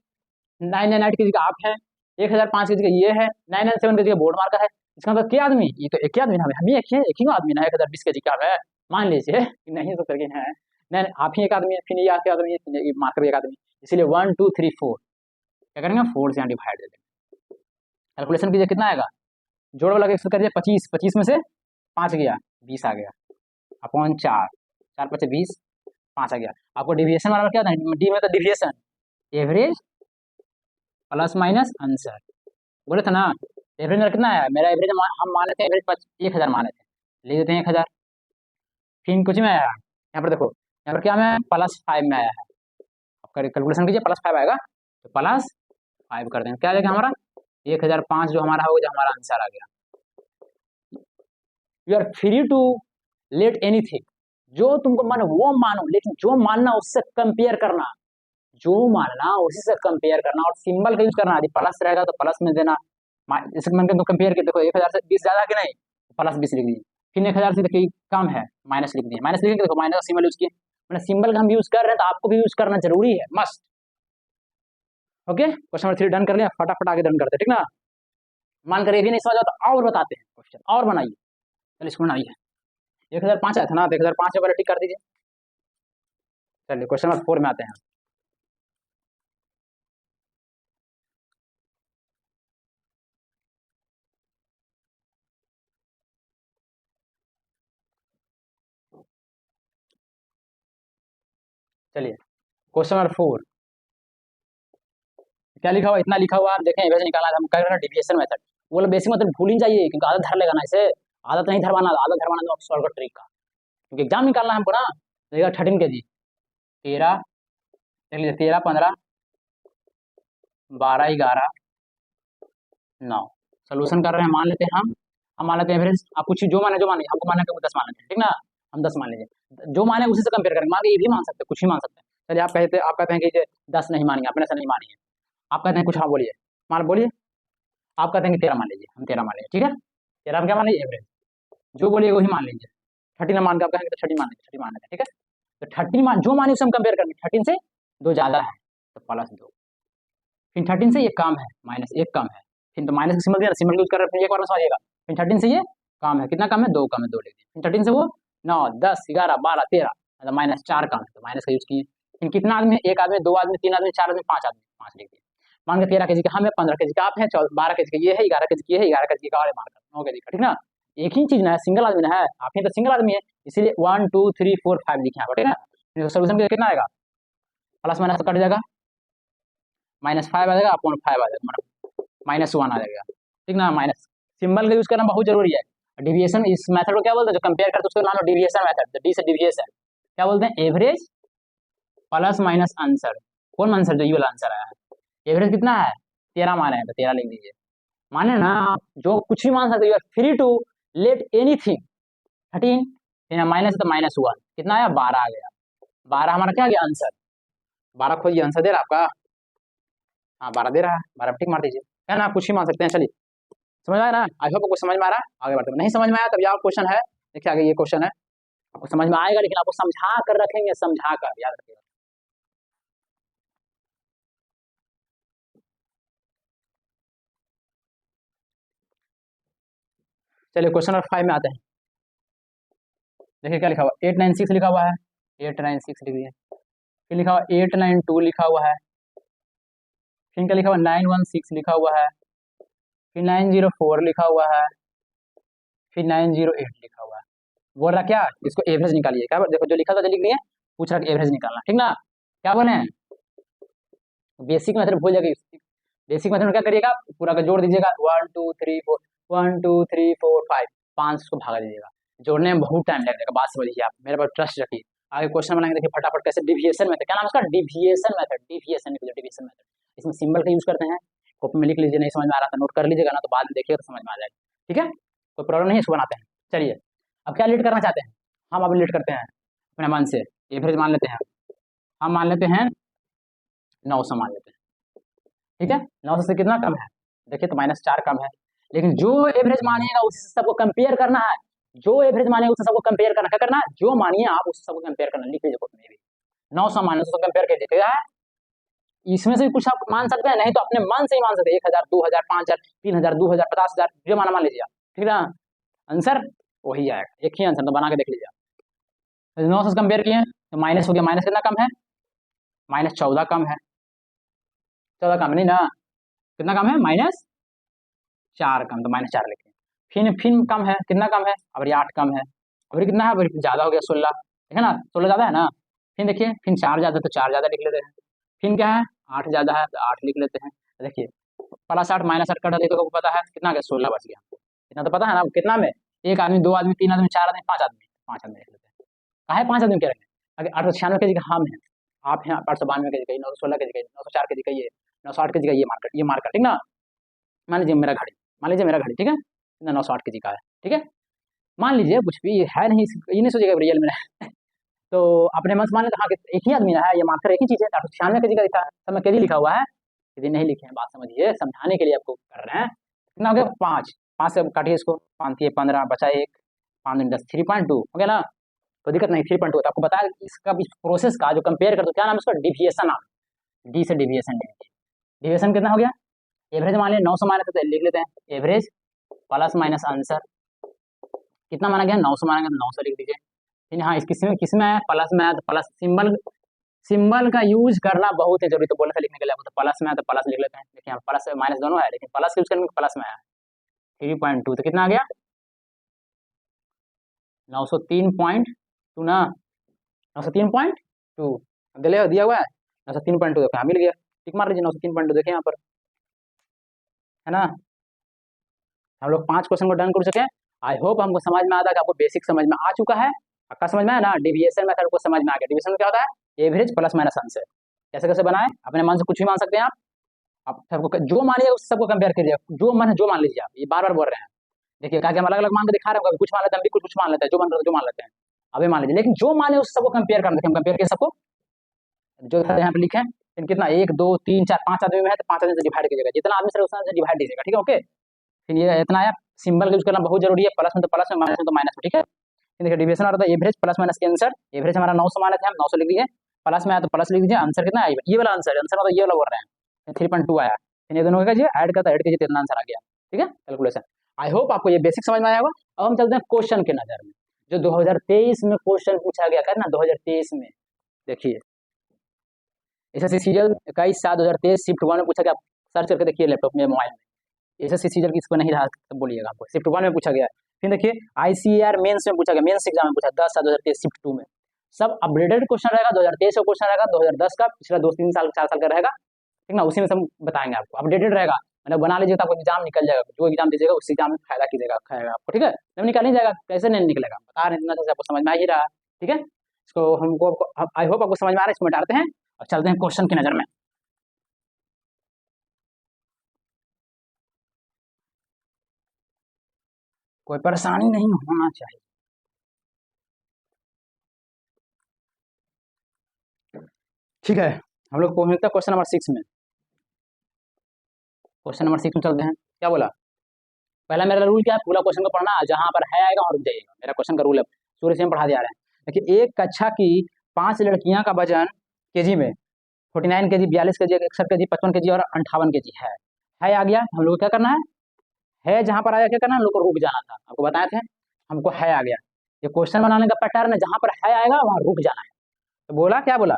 998 के जी का आप है, 1,005 के जी का ये है, 997 के जी का बोर्ड मार्कर है, इसका मतलब क्या आदमी, ये तो एक ही आदमी ना, हम ही एक ही आदमी ना, 1,020 के जी का है, मान लीजिए नहीं तो करके है, नहीं आप ही एक आदमी है, फिर ये आपके आदमी है, मार्कर भी एक आदमी, इसीलिए 1 2 3 4 क्या करेंगे, 4 से यहाँ डिवाइड दे देंगे। कैलकुलेशन कीजिए कितना आएगा, जोड़ वाला कर दिया 25, 25 में से 5 गया, 20 आ गया, अपॉन 4, 4 5 20, 5 आ गया। आपको डिविएशन वाला क्या था, डी में तो deviation, average plus minus answer, बोले थे ना। एवरेज मेरा कितना है, मेरा एवरेज हम मान लेते हैं एवरेज 1,000 मान लेते हैं, ले देते हैं 1,000। फिर कुछ में आया, यहाँ पर देखो, यहाँ पर क्या में +5 में आया है, आपका कैलकुलेशन कीजिए, +5 आएगा तो +5 कर देंगे, क्या आ जाएगा हमारा 1,005 जो हमारा होगा, जो हमारा आंसर आ गया। You are free to let anything, जो तुमको मन वो मानो, लेकिन जो मानना उससे कंपेयर करना, जो मानना उसी से कंपेयर करना, और सिंबल का यूज करना, यदि प्लस रहेगा तो प्लस में देना, जैसे मैंने तो कंपेयर किया, देखो 1000 से 20 ज़्यादा है कि नहीं, प्लस 20 लिख दिए। फिर 1000 से देखिए कम है, माइनस लिख दिए। माइनस लिख के देखो माइनस का सिंबल यूज किए, मैंने सिंबल का हम यूज कर रहे हैं तो आपको भी यूज करना जरूरी है, must. Okay, question number 3 done कर लिया, फटाफट आगे डन करते हैं, ठीक ना। मान कर ये भी नहीं समझ आता और बताते हैं क्वेश्चन, और बनाइए। चलिए इसको बनाइए। 1005 आया था ना, तो 1005 वाला टिक कर दीजिए। चलिए क्वेश्चन नंबर 4 में आते हैं। चलिए क्वेश्चन नंबर 4 क्या लिखा हुआ, इतना लिखा हुआ आप देखें, एवरेज निकालना है, हम कर रहे हैं डेविएशन मेथड। वो लोग बेसिक मतलब भूल ही जाइए, क्योंकि आदत धर लेगा ना इसे, आदत नहीं धरवाना, आदत धरवाना तो सॉल्व ट्रिक का, क्योंकि एग्जाम निकालना है हमको ना। देखिएगा 13 के जी 13, देख लीजिए 13 15 12 11 9। सोल्यूशन कर रहे हैं, मान लेते हैं हम मान लेते हैं एवरेज, आप कुछ जो माने हमको माने कि 10 मान लेते हैं, ठीक ना। हम 10 मान लीजिए, जो माने उसी से कंपेयर करेंगे, मान ये भी मान सकते हैं, कुछ भी मान सकते हैं। चलिए आप कहते हैं कि ये 10 नहीं मानेंगे, अपने से नहीं मानेंगे, आप कहते हैं कुछ, हाँ बोलिए, मान बोलिए। आप कहते हैं कि 13 मान लीजिए, हम 13 मान लीजिए, ठीक है। 13 हम क्या मान लीजिए, एवरेज, जो बोलिए वही मान लीजिए। 13 मान के आप कहेंगे तो 13 मान लीजिए, 13 मान लेते हैं, ठीक है। तो 13 मान जो माने उसे हम कंपेयर करेंगे, 13 से 2 ज्यादा है तो प्लस 2, फिर 13 से ये कम है माइनस 1 कम है, फिर तो माइनस का सिंबल दिया, सिंबल यूज कर रहे हैं, फिर एक बार में समझिएगा। फिर 13 से ये कम है, कितना कम है, 2 कम है, 2 लिख दिए। फिर 13 से वो 9 10 11 12 13, मतलब माइनस 4 कम है, तो माइनस का यूज किए। फिर कितना आदमी, एक आदमी, 2 आदमी, 3 आदमी, 4 आदमी, 5 आदमी, 5 लिख दिए। मान के 13 केजी का हम है, 15 केजी का आप है, 12 केजी का ये है, 11 केजी का ये है, 11 केजी का और मार्कर 9 केजी का, ठीक ना। एक ही चीज ना है, सिंगल आदमी ना है, आप ही तो सिंगल आदमी है, इसीलिए 1 2 3 4 5 लिखे हैं, ठीक है। सोल्यूशन कितना आएगा, प्लस माइनस कट जाएगा, -5 आ जाएगा अपॉन 5 आ जाएगा, मतलब -1 आ जाएगा, ठीक ना। माइनस सिंबल का यूज करना बहुत जरूरी है। डिविएशन इस मेथड को क्या बोलते हैं, जो कंपेयर करते हैं उसको नाम है डिविएशन मेथड, डी से डिविएशन क्या बोलते हैं, एवरेज प्लस माइनस आंसर। कौन आंसर, जो ये वाला आंसर आया है। एवरेज कितना है, 13 माने हैं, तो 13 लिख दीजिए। माने ना आप जो कुछ भी मान सकते हो, you are free to let anything. 13 minus तो -1, कितना आया, 12 आ गया। 12 हमारा क्या आ गया, आंसर। 12 खोजिए, आंसर दे रहा है आपका, हाँ 12 दे रहा है, 12 टिक मार दीजिए, है ना, कुछ ही मान सकते हैं। चलिए समझ में आया ना, आई होप आपको समझ में आ रहा है। आगे बढ़ते हैं, नहीं समझ में आया तब यहाँ क्वेश्चन है, देखिए आगे ये क्वेश्चन है, आपको समझ में आएगा, लेकिन आपको समझा कर रखेंगे, समझा कर, याद रखिएगा। चलिए क्वेश्चन नंबर 5 में आते हैं। देखिए क्या लिखा हुआ, 896 लिखा हुआ है, 896 लिख दिए। फिर लिखा हुआ 892 लिखा हुआ है, फिर क्या लिखा हुआ 916 लिखा हुआ है, फिर 904 लिखा हुआ है, फिर 908 लिखा हुआ है। बोल रहा क्या, इसको एवरेज निकालिए, क्या देखो जो लिखा था जो लिख दिए, पूछ रहा कि एवरेज निकालना, ठीक ना। क्या बोले हैं, बेसिक मेथड भूल जाएगी। बेसिक मेथड में क्या करिएगा, पूरा का जोड़ दीजिएगा, 1 2 3 4 1 2 3 4 5 5 को भागा दीजिएगा। जोड़ने में बहुत टाइम लगेगा, बात समझिए आप, मेरे पर ट्रस्ट रखिए। आगे क्वेश्चन बनाएंगे, देखिए फटाफट कैसे, डिविएशन मेथड, क्या नाम है उसका, deviation method, deviation deviation method. इसमें सिंबल का यूज करते हैं, कॉपी में लिख लीजिए, नहीं समझ में आ रहा था नोट कर लीजिएगा ना, तो बाद में देखिएगा तो समझ में आ जाएगा, ठीक है, कोई प्रॉब्लम नहीं है, इसको बनाते हैं। चलिए अब क्या लीड करना चाहते हैं, हम अब लीड करते हैं अपने मन से, एवरेज मान लेते हैं, हम मान लेते हैं 900 मान लेते हैं, ठीक है। 900 से कितना कम है, देखिए तो -4 कम है, लेकिन जो एवरेज मानिएगा उसी से सबको कंपेयर करना है, जो एवरेज मानिएगा उससे सबको कंपेयर करना, क्या करना है, जो मानिए आप उससे सबको कंपेयर करना, लिख लीजिए कॉपी में भी। 900 मान 900 कंपेयर कीजिए, क्या है, इसमें से भी कुछ आप मान सकते हैं, नहीं तो अपने मन से ही मान सकते हैं, 1000 2000 5000 3000 2000 50000 जो माना मान लीजिए आप, ठीक है ना। आंसर वही आएगा, एक ही आंसर, तो बना के देख लीजिए आप। 900 से कंपेयर किए तो माइनस हो गया, माइनस कितना कम है, -14 कम है, 14 कम नहीं ना, कितना कम है, -4 कम, तो -4 लिखे। फिर कम है, कितना कम है, अब ये 8 कम है, अब ये कितना है, अब ज्यादा हो गया 16, ठीक है ना, 16 ज्यादा है ना। फिर देखिए, फिर 4 ज्यादा तो 4 ज्यादा लिख लेते हैं, फिर क्या है, 8 ज्यादा है तो 8 लिख लेते हैं। देखिए +8 -8 कटा दे तो पता है कितना गया, 16 बच गया, इतना तो पता है ना, कितना में, एक आदमी, 2 आदमी, 3 आदमी, 4 आदमी, 5 आदमी, 5 आदमी लिख लेते हैं। काहे 5 आदमी कह रहे हैं, अगर 896 के जी का हम है, आप हैं 892 के जी का, 916 के जी का, 904 के जी का, ये 960 के जी का, ये मार्कर, ठीक ना। मान लीजिए मेरा घड़ी, मान लीजिए मेरा घड़ी, ठीक है, 960 के जी का है, ठीक है। मान लीजिए कुछ भी है नहीं, ये नहीं सोचेगा रियल में है। तो अपने मन से मान लेते हाँ कि एक ही आदमी है, ये मार्कर एक ही चीज है, 896 के जी का लिखा है, सब में के जी लिखा हुआ है, यदि नहीं लिखे हैं, बात समझिए, समझाने के लिए आपको कर रहे हैं, कितना हो गया 5, 5 से काटिए इसको, 5 15 बचा 1, 5 10 3.2 हो गया ना, कोई दिक्कत नहीं 3.2। तो आपको बताया इसका प्रोसेस का जो कंपेयर कर दो क्या नाम है उसका, डिविएशन नाम, डी से डिविएशन, डिविएशन कितना हो गया, एवरेज मान लिया 900 माने थे तो लिख लेते हैं एवरेज प्लस माइनस आंसर, कितना माना गया 900 माना गया 900 लिख दीजिए। फिर हाँ इस किसमें आया प्लस में आया तो प्लस, सिंबल का यूज करना बहुत ही जरूरी, तो बोला था लिखने के लिए, तो प्लस में आया तो प्लस लिख लेते हैं, देखिए प्लस माइनस दोनों है लेकिन प्लस यूज करने प्लस में आया 3.2, तो कितना आ गया 903.2 ना, 903.2 दिया हुआ है 903.2, देखो हाँ मिल गया, टिक मार लीजिए 903.2, देखिए यहाँ पर है ना। हम लोग 5 क्वेश्चन को डन कर चुके हैं। आई होप हमको समझ में आता है कि आपको बेसिक समझ में आ चुका है, आपका समझ में आया ना, डिविएशन मेथड को समझ में आ गया। डिविएशन क्या होता है, एवरेज प्लस माइनस आंसर, कैसे कैसे बनाए अपने मन से कुछ भी मान सकते हैं आप सबको जो मानिए उस सबको कंपेयर कीजिए, जो मन है जो मान लीजिए, आप ये बार बार बोल रहे हैं, देखिए क्या हम अलग अलग मान के दिखा रहे हैं, कभी कुछ मान लेते हैं, हम भी कुछ मान लेते हैं, जो मान रहे जो मान लेते हैं, अभी मान लीजिए, लेकिन जो माने उस सबको कंपेयर कर, देखिए हम कंपेयर किए सबको, जो यहाँ पे लिखे हैं कितना 1 2 3 4 5 आदमी में है तो 5 आदमी से डिवाइड कीजिएगा, जितना आदमी से उतना से डिवाइड दीजिएगा, ठीक है ओके। फिर ये इतना आया, सिंबल यूज करना बहुत जरूरी है, प्लस में तो प्लस में, माइनस में तो माइनस में, ठीक है। देखिए डिविएशन आ रहा था एवरेज प्लस माइनस के आंसर, एवरेज हमारा 900 माने थे हम 900 लिख दिए, प्लस में आया तो प्लस लिख दीजिए, आंसर कितना आएगा ये वाला आंसर मतलब ये वाला बोल रहे हैं 3.2 आया, ये दोनों का ऐड करता ऐड कीजिए तो इतना आंसर आ गया, ठीक है कैलकुलेशन। आई होप आपको ये बेसिक समझ में आया होगा। अब हम चलते हैं क्वेश्चन के नजर में, जो 2023 में क्वेश्चन पूछा गया था ना 2023 में, देखिए एसएससी सीरियल 21/7/2023 शिफ्ट 1 में पूछा गया, सर्च करके देखिए लैपटॉप में मोबाइल में, एसएससी सीरियल किसको नहीं रहा तो बोलिएगा आपको, शिफ्ट 1 में पूछा गया। फिर देखिए आईसीआर मेंस में पूछा गया, मेंस एग्जाम में पूछा 10/7/2023 शिफ्ट 2 में, सब अपडेटेड क्वेश्चन रहेगा, 2023 का क्वेश्चन रहेगा, 2010 का पिछला 2-3 साल 4 साल का रहेगा, ठीक ना, उसी में सब बताएंगे आपको, अपडेटेड रहेगा, मतलब बना लीजिए तो आपको एग्जाम निकल जाएगा, जो एग्जाम दीजिएगा उस एग्जाम में फायदा कीजिएगा खाएगा आपको, ठीक है, जब निकल नहीं जाएगा कैसे नहीं निकलेगा, बता रहे इतना आपको समझ में आ ही रहा, ठीक है। इसको हमको आई होप आपको समझ में आ रहा है, इसमें डालते हैं और चलते हैं क्वेश्चन की नजर में। कोई परेशानी नहीं होना चाहिए, ठीक है। हम लोग पहुंचते हैं क्वेश्चन नंबर 6 में, क्वेश्चन नंबर 6 में चलते हैं, क्या बोला, पहला मेरा रूल क्या है, पूरा क्वेश्चन को पढ़ना, जहां पर है आएगा वहां रुक जाइएगा, मेरा क्वेश्चन का रूल है, शुरू से हम पढ़ा दिया रहे हैं। देखिए एक कक्षा की 5 लड़कियां का वजन केजी में 49 केजी, 42 केजी, 61 केजी, 55 केजी और 58 केजी है आ गया, हम लोग को क्या करना है जहां पर आया क्या करना है, हम लोग को रुक जाना था, आपको बताए थे, हमको है आ गया, ये क्वेश्चन बनाने का पैटर्न है, जहां पर है आएगा वहां रुक जाना है। तो बोला क्या बोला,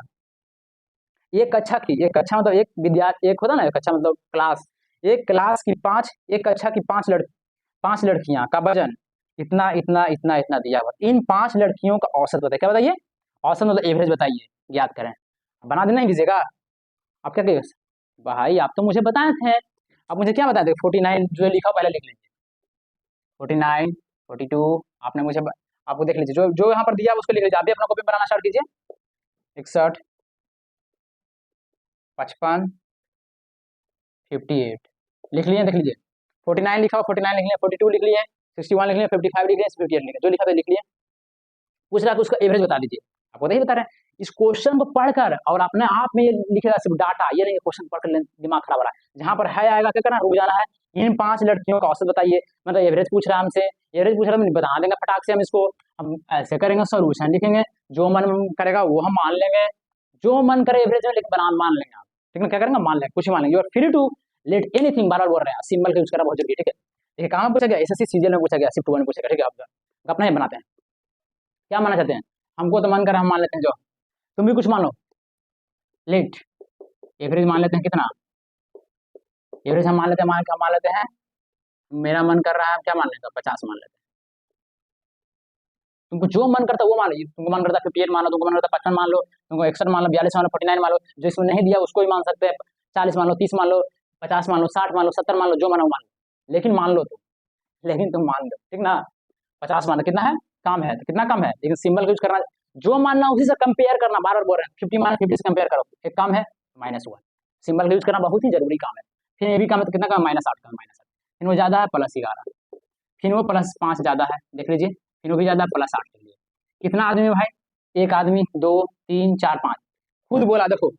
एक कक्षा की, एक कक्षा मतलब एक विद्यार्थी, एक होता ना एक कक्षा मतलब क्लास, एक क्लास की 5, एक कक्षा की 5 लड़कियां का वजन इतना इतना इतना इतना दिया हुआ, इन 5 लड़कियों का औसत बताइए, क्या बताइए औसत मतलब एवरेज बताइए, ज्ञात करें, बना देना ही दीजिएगा, आप क्या कहिए भाई, आप तो मुझे बताए थे, आप मुझे क्या बताए थे 49 जो लिखा पहले लिख लीजिए, 49 42 आपने मुझे आपको देख लीजिए, जो जो यहाँ पर दिया उसको लिख लीजिए, आप भी अपना कॉपी बनाना स्टार्ट कीजिए, 61 55 58 लिख लिए, देख लीजिए 49 लिखा हुआ 49 लिख लिया, 42 लिख लिए, 61 लिख लिया, 55 लिख लिया, 58 लिख लिया, जो लिखा था लिख लिया, पूछ रहा है उसका एवरेज बता दीजिए, आपको नहीं बता रहे हैं, इस क्वेश्चन को पढ़कर और अपने आप में ये लिखेगा सिर्फ डाटा, ये नहीं क्वेश्चन पढ़कर दिमाग खराब हो रहा है, जहां पर है आएगा क्या करना, रुक जाना है, इन 5 लड़कियों का औसत बताइए, मतलब एवरेज पूछ रहा है हमसे, एवरेज पूछ रहा है बता देंगे फटाक से, हम इसको हम ऐसे करेंगे सोल्यूशन लिखेंगे, जो मन करेगा वो हम मान लेंगे, जो मन करे एवरेज में लेकिन बना मान लेंगे आप, ठीक है, क्या करेंगे मान लेंगे, कुछ मान लेंगे, और फ्री टू लेट एनीथिंग, बार बार बोल रहे हैं, सिंबल का यूज करना बहुत जरूरी है, ठीक है। देखिए कहाँ पूछा गया, एसएससी सीजीएल में पूछा गया, शिफ्ट 1 में पूछा गया, ठीक है, आप अपना ही बनाते हैं, क्या मानना चाहते हैं, हमको तो मन कर हम मान लेते हैं, जो तुम भी कुछ मान लो, लेट एवरेज मान लेते हैं, कितना एवरेज हम मान लेते हैं, मान लेते हैं, मेरा मन कर रहा है क्या मान लेते हैं 50 मान लेते हैं, तुमको जो मन करता है वो मान लो, तुमको मन करता है 58 मान लो, तुमको मन करता है 55 मान लो, तुमको 61 मान लो, 42 मान लो, 49 मान लो, जो इसमें नहीं दिया उसको भी मान सकते हैं, 40 मान लो, 30 मान लो, 50 मान लो, 60 मान लो, 70 मान लो, जो मानो मान लो, लेकिन मान लो तुम, लेकिन तुम मान लो, ठीक ना, 50 मान लो, कितना है कम है, तो कितना कम है, लेकिन सिंबल यूज करना, जो मानना उसी से कंपेयर करना, बार बार बोल रहे हैं 50 मान 50 से कंपेयर करो, एक कम है -1, सिंबल यूज करना बहुत ही जरूरी काम है, फिर ये भी काम है तो कितना कम -8 का -8, फिर वो ज्यादा है +11, फिर वो +5 ज्यादा है, देख लीजिए, फिर वो भी ज्यादा है +8 के लिए, कितना आदमी है भाई, एक आदमी 2 3 4 5, खुद बोला देखो,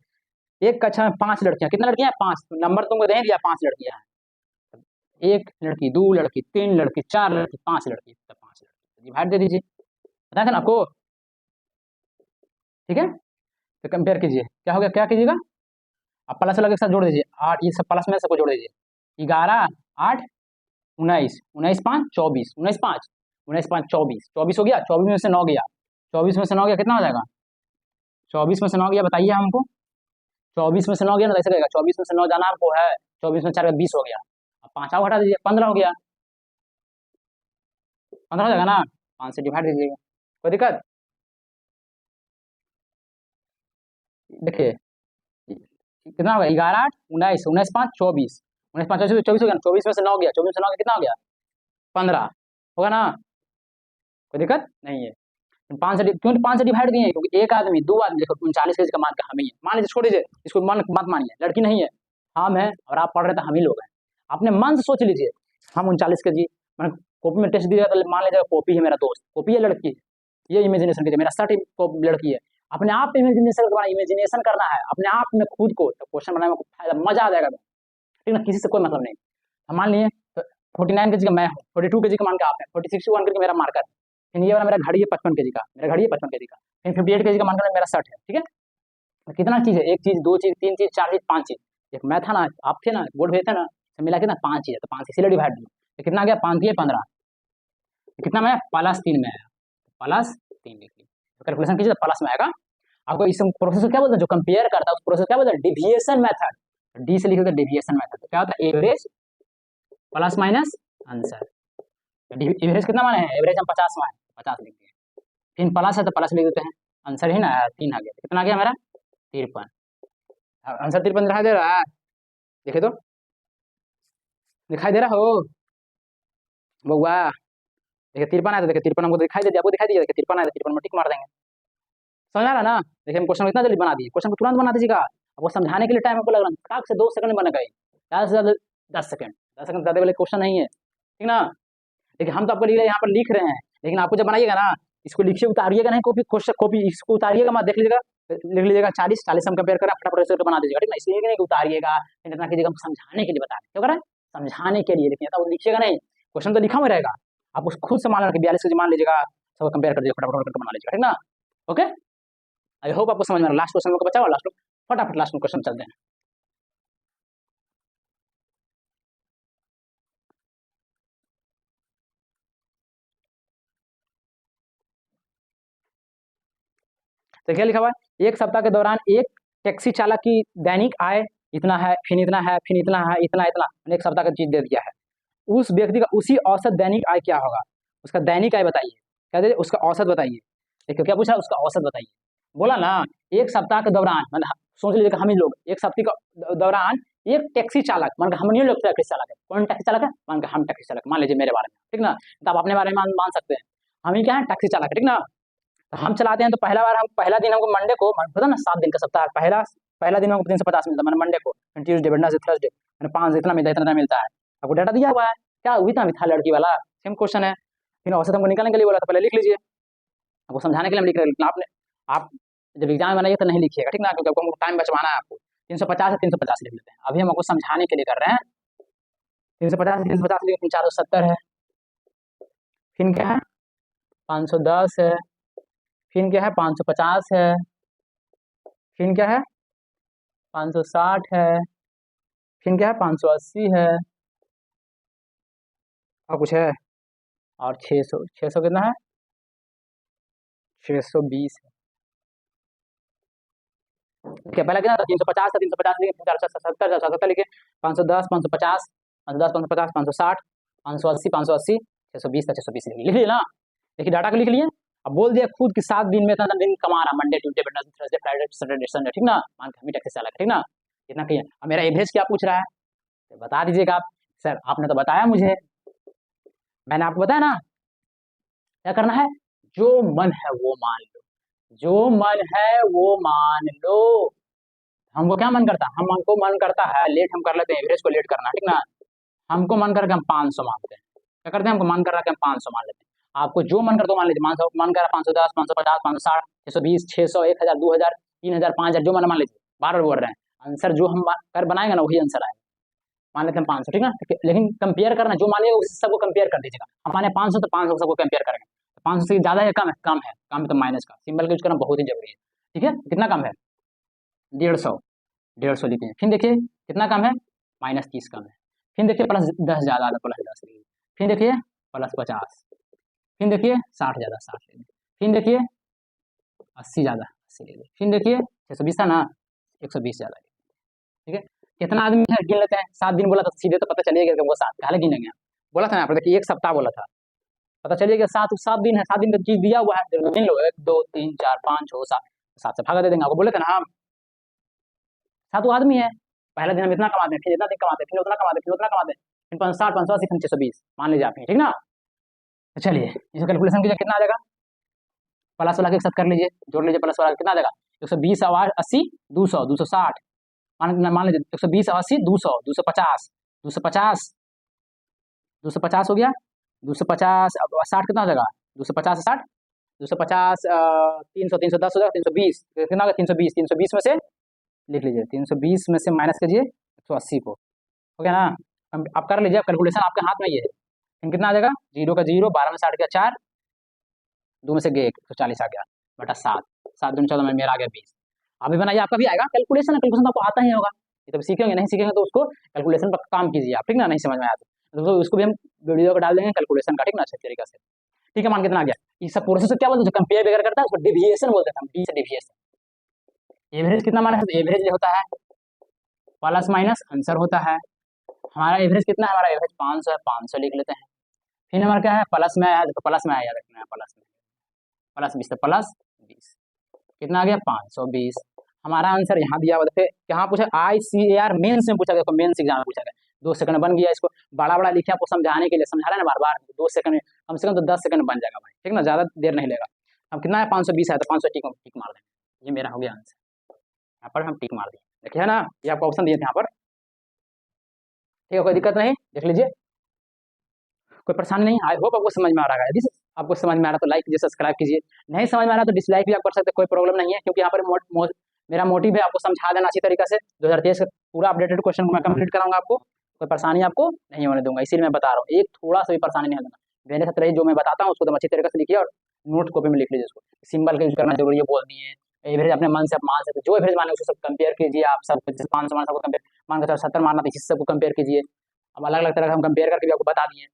एक कक्षा में 5 लड़कियां, कितना लड़कियां हैं 5, नंबर तुमको दे दिया 5 लड़कियां हैं, एक लड़की, दो लड़की, तीन लड़की, चार लड़की, पांच लड़की, तो पांच लड़की डिवाइड दे दीजिए, बताया था ना आपको। ठीक है, तो कंपेयर कीजिए, क्या हो गया, क्या कीजिएगा, आप प्लस लगे के साथ जोड़ दीजिए, 8, ये सब प्लस में सबको जोड़ दीजिए, 11 8 19, 19 5 24, 19 5 19 5 24, 24 हो गया, 24 में से 9 गया, 24 में से 9 गया, कितना हो जाएगा, 24 में से 9 गया, बताइए हमको, 24 में से 9 गया ना, कैसे करेगा, 24 में से 9 जाना हमको है, 24 में 4 20 हो गया, अब 5 और हटा दीजिए, 15 हो गया, 15 हो जाएगा ना, 5 से डिवाइड दीजिएगा, कोई दिक्कत, देखिए कितना हो गया, 11 8 19, 19 5 24, 19 5 24 हो गया, 24 में से 9 गया, 24 में से 9 गया, कितना हो गया, 15 होगा ना, कोई दिक्कत नहीं है। 5 से क्यों 5 से डिवाइड किए हैं, क्योंकि एक आदमी, दो आदमी, देखो 39 केजी का मान का हम ही है, मान लीजिए, छोड़ दीजिए इसको, मन मत मानिए, लड़की नहीं है, हम है और आप पढ़ रहे थे, हम ही लोग हैं, अपने मन से सोच लीजिए, हम 39 केजी, मैंने कॉपी में टेस्ट दिया, तो मान लीजिए कॉपी है मेरा दोस्त, कॉपी है लड़की, ये इमेजिनेशन कीजिए, मेरा शर्ट लड़की है, अपने आप इमेजिनेशन करना है, अपने आप में खुद को, तो क्वेश्चन बनाने में फायदा, मजा आ जाएगा, ठीक ना, किसी से कोई मतलब नहीं, हम मान लिए 49 केजी का मैं हूँ, 42 केजी का मान का आप है, 46 करके मेरा मार्कर, फिर ये वाला मेरा घड़ी है 55 केजी का, मेरा घड़ी है 55 केजी का, फिर 58 केजी का मानकर मेरा शर्ट है, ठीक है, तो कितना चीज है, एक चीज, दो चीज, तीन चीज, चार चीज, पांच चीज, एक मैं था ना, आप थे ना, बोर्ड भेजे थे ना, सब मिला के ना 5 चीज है, तो 5 इसीलिए डिवाइड दिया, तो कितना गया, 5 दिए 15, कितना में प्लस 3 में आया, प्लस 3 लिख ली, तो कैलकुलेशन कीजिए प्लस में आएगा, आपको इस प्रोसेस को क्या बोलते हैं, जो कंपेयर करता है उस प्रोसेस क्या बोलते हैं, डिविएशन मेथड, डी से लिखे तो डिविएशन मेथड, तो क्या होता है, average plus minus answer, average कितना माने हैं, एवरेज हम 50 माने, 50 लिख दिए, फिर प्लस है तो प्लस लिख देते हैं, आंसर ही ना 3 आ गया, कितना आ गया हमारा 53, आंसर 53 दिखाई दे रहा है, देखिए तो दिखाई दे रहा हो बउआ, देखिए 53 आया, तो देखिए 53 हमको दिखाई दे दिया, आपको दिखाई दिया, देखिए 53 आया, 53 में टिक मार देंगे, समझ आ रहा ना, देखिए हम क्वेश्चन इतना जल्दी बना दिए, क्वेश्चन को तुरंत बना दीजिएगा, आपको समझाने के लिए टाइम आपको लग रहा है, फटाक से 2 सेकंड में बन गई, ज़्यादा से ज़्यादा 10 सेकंड, 10 सेकंड ज़्यादा वाले क्वेश्चन नहीं है, ठीक ना, देखिए हम तो आपको यहाँ पर लिख रहे हैं, लेकिन आपको जब बनाइएगा ना, इसको लिखिए, उतारिएगा नहीं कॉपी, क्वेश्चन कॉपी इसको उतारिएगा मत, देख लीजिएगा, लिख लीजिएगा 40 40 हम कंपेयर करें, फटाफट से बना दीजिएगा, ठीक ना, इसलिए नहीं कि उतारिएगा, इतना कीजिएगा, हम समझाने के लिए बता रहे हैं, क्यों करें, समझाने के लिए, लेकिन वो लिखिएगा नहीं, क्वेश्चन तो लिखा हुआ रहेगा, आप उसको खुद से मान लेंगे, 42 मान लीजिएगा, सब कंपेयर कर दीजिएगा, फटाफट करके बना लीजिएगा, ठीक ना, ओके, आई होप आपको समझ में आ रहा, लास्ट क्वेश्चन को बचा हुआ, लास्ट फटाफट लास्ट क्वेश्चन चलते हैं, तो क्या लिखा हुआ है, एक सप्ताह के दौरान एक टैक्सी चालक की दैनिक आय इतना है, फिर इतना है, फिर इतना है, इतना इतना, एक सप्ताह का चीज दे दिया है, उस व्यक्ति का उसी औसत दैनिक आय क्या होगा, उसका दैनिक आय बताइए, क्या दे, उसका औसत बताइए, देखो क्या पूछा, उसका औसत बताइए, बोला ना, एक सप्ताह के दौरान, मतलब सोच लीजिए हम ही लोग एक सप्ताह के दौरान एक टैक्सी चालक, मान हम नहीं लोग टैक्सी चालक है, कौन टैक्सी चालक है, मान हम टैक्सी चालक, मान लीजिए मेरे बारे में, ठीक ना, तो आप अपने बारे में मान सकते हैं, हम ही क्या है, टैक्सी चालक है, ठीक ना, तो हम चलाते हैं, तो पहला बार हम, पहला दिन हमको मंडे को, पता ना 7 दिन का सप्ताह, पहला पहला दिन हमको 350 मिलता है, मैंने मंडे को, ट्यूजडे वेडनेसडे थर्सडे, मैंने 5 इतना मिलता है, इतना मिलता है, आपको डाटा दिया हुआ है, क्या इतना भी था लड़की वाला, सेम क्वेश्चन है, फिर औसत हमको निकालने के लिए बोला, तो पहले लिख लीजिए, आपको समझाने के लिए हम लिख रहे हैं, आपने आप जब एग्जाम में बनाइए तो नहीं लिखिएगा, ठीक ना, क्योंकि आपको टाइम बचवाना है, आपको 350 है, 350 लिख लेते हैं, अभी हम आपको समझाने के लिए कर रहे हैं, 350 है, 350 लिख, 470 है, फिर क्या है 510 है, फिर क्या है 550 है, फिर क्या है 560 है, फिर क्या है 580 है, और कुछ है, और 600, 600 कितना है 620 है, क्या पहला कितना था 350 था, 350 लिखे, 470 470 लिखे, 510 550 510 550 560 580 580 620 था, 620 लिख लिया ना, देखिए डाटा को लिख लिए, अब बोल दिया खुद कि 7 दिन में इतना दिन कमा रहा, Monday Tuesday Wednesday Thursday Friday Saturday Sunday, ठीक ना, मान के हम टैक्सी चालक, ठीक ना, इतना किया, अब मेरा एवरेज क्या पूछ रहा है, तो बता दीजिएगा आप, सर आपने तो बताया मुझे, मैंने आपको बताया ना, क्या करना है, जो मन है वो मान लो, जो मन है वो मान लो, हमको क्या मन करता है, हमको मन करता है लेट हम कर लेते हैं, एवरेज को लेट करना, ठीक ना, हमको मन करके हम 500 मानते हैं, क्या करते हैं, हमको मन कर रहा है कि हम 500 मान लेते हैं, आपको जो मन करता है मान लीजिए, मन कर रहा है 510 550 560 620 600 1000 2000 3000 5000, जो मन मान लीजिए, बार बार बोल रहे हैं, आंसर जो हम कर बनाएंगे ना वही आंसर आएगा, मान लेते हैं 500, ठीक है ना। लेकिन कंपेयर करना जो मानिएगा उससे सबको कंपेयर कर दीजिएगा। हम माने 500 तो 500 सबको कंपेयर करेंगे। 500 से ज़्यादा है कम है? कम है। कम है तो माइनस का सिंबल का यूज करना बहुत ही जरूरी है, ठीक है। कितना कम है? 150, 150 लिखिए। फिर देखिए कितना कम है? -30 कम है। फिर देखिए +10 ज़्यादा है, +10 लिखिए। फिर देखिए +50। फिर देखिए 60 ज़्यादा, 60 ले लीजिए। फिर देखिए 80 ज़्यादा, 80 ले लीजिए। फिर देखिए 620 था ना, 120 ज़्यादा, ठीक है। कितना आदमी है गिन लेते हैं। 7 दिन बोला था, सीधे तो पता चलिएगा कि वो 7 काहे गिनेंगे। बोला था ना यहाँ पर, देखिए 1 सप्ताह बोला था, पता चलिएगा 7 7 दिन है। 7 दिन का चीज दिया हुआ है, गिन लो 1 2 3 4 5 6 7, 7 से भागा दे देंगे आपको। बोले थे ना हम 7 आदमी है। पहले दिन हम इतना कमाते हैं, फिर इतना दिन कमाते हैं, फिर उतना कमाते हैं, फिर उतना कमाते हैं, फिर 560 580 फिर 620 मान लीजिए आप, ठीक ना। तो चलिए इसे कैलकुलेशन कीजिए, कितना आ जाएगा। प्लस वाला के साथ कर लीजिए, जोड़ लीजिए। प्लस वाला कितना आ जाएगा? 120 और 80 200 260, मान लीजिए 120 और 80 200 250 250 250 हो गया। 250 अब 60 कितना हो जाएगा? 250 60 250 300 310 हो जाएगा। 320 कितना होगा? 320 320 में से लिख लीजिए, 320 में से माइनस कीजिए 180 को, हो गया ना। आप कर लीजिए, कैलकुलेशन आपके हाथ में ये है। फिर कितना आ जाएगा? 0 का 0, 12 में 60 गया 4, 2 में से गए 1 तो 40 आ गया बटा 7, 7 दूनी 14 में मेरा आ गया 20। आप भी बनाइए, आपका भी आएगा कैलकुलेशन। कैलकुलेशन तो आपको आता ही होगा, ये तो सीखेंगे, नहीं सीखेंगे तो उसको कैलकुलेशन पर काम कीजिए आप, ठीक ना। नहीं समझ में आया तो उसको भी हम वीडियो को डाल देंगे कैलकुलेशन का, ठीक ना, अच्छे तरीके से, ठीक है। मान कितना आ गया? ये सब प्रोसेस क्या बोलते हैं? जो कंपेयर वगैरह करता है उसको डेविएशन बोलते हैं हम, डी से डेविएशन। एवरेज कितना माना है? तो एवरेज ये होता है प्लस माइनस आंसर होता है। हमारा एवरेज कितना है? हमारा एवरेज 500 है, 500 लिख लेते हैं। फिर हमारा क्या है? प्लस में आया तो प्लस में आया, याद रखना है प्लस में, +20 तो +20 कितना आ गया? 520। हमारा आंसर यहाँ दिया हुआ थे, यहाँ पूछा ICAR मेंस में पूछा गया, मेंस एग्जाम में पूछा गया। 2 सेकंड बन गया, इसको बड़ा बड़ा लिखे आपको समझाने के लिए, समझा रहे हैं ना बार बार। 2 सेकंड कम से कम तो 10 सेकंड बन जाएगा भाई, ठीक ना, ज्यादा देर नहीं लेगा। अब कितना है? 520 है तो 500 टिक मार देंगे। ये मेरा हो गया आंसर, यहाँ पर हम टिक मार दिए। देखिए है ना, ये आपको ऑप्शन दिए थे यहाँ पर, ठीक है। कोई दिक्कत नहीं, देख लीजिए, कोई परेशानी नहीं। आई होप आपको समझ में आ रहा है। यदि आपको समझ में आ रहा है तो लाइक कीजिए, सब्सक्राइब कीजिए। नहीं समझ में आ रहा तो डिसलाइक भी आप कर सकते हैं, कोई प्रॉब्लम नहीं है, क्योंकि यहाँ पर मेरा मोटिव है आपको समझा देना अच्छी तरीके से। 2023 का पूरा अपडेटेड क्वेश्चन मैं कंप्लीट कराऊंगा आपको, कोई परेशानी आपको नहीं होने दूंगा, इसीलिए मैं बता रहा हूँ। एक थोड़ा सा भी परेशानी नहीं होगा मेरे साथ रही, जो मैं बताता हूँ उसको तो अच्छी तरीके से लिखिए और नोट कॉपी में लिख लीजिए। उसको सिंबल का यूज करना जरूरी है, बोल दिए। एवरेज अपने मन से आप मान सकते, जो एवरेज माने उसको सब कंपेयर कीजिए। आप सब 500 मान सबको कंपेयर, मान के 70 मानना तो इसी सबको कंपेयर कीजिए। अब अलग अलग तरह का हम कंपेयर करके भी आपको बता दिए।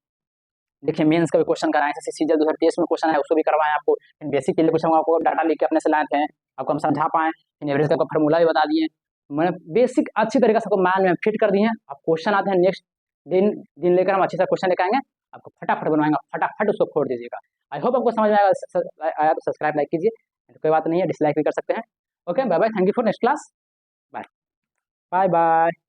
देखिए मेंस का भी क्वेश्चन कराएं, जैसे सीजल 2023 में क्वेश्चन है उसको भी करवाएं आपको। बेसिक के लिए कुछ हम आपको डाटा लिख के अपने से लाए थे, आपको हम समझा पाएं। एवरेज का फॉर्मूला भी बता दिए, मैंने बेसिक अच्छी तरीके से आपको माइंड में फिट कर दिए हैं। अब क्वेश्चन आते हैं नेक्स्ट दिन लेकर हम अच्छे से क्वेश्चन लेकर आएंगे, आपको फटाफट बनवाएंगे, फटाफट उसको खोल दीजिएगा। आई होप आपको समझ में आया तो सब्सक्राइब लाइक कीजिए, कोई बात नहीं है, डिसलाइक भी कर सकते हैं। Okay bye bye, thank you for next class, bye bye bye.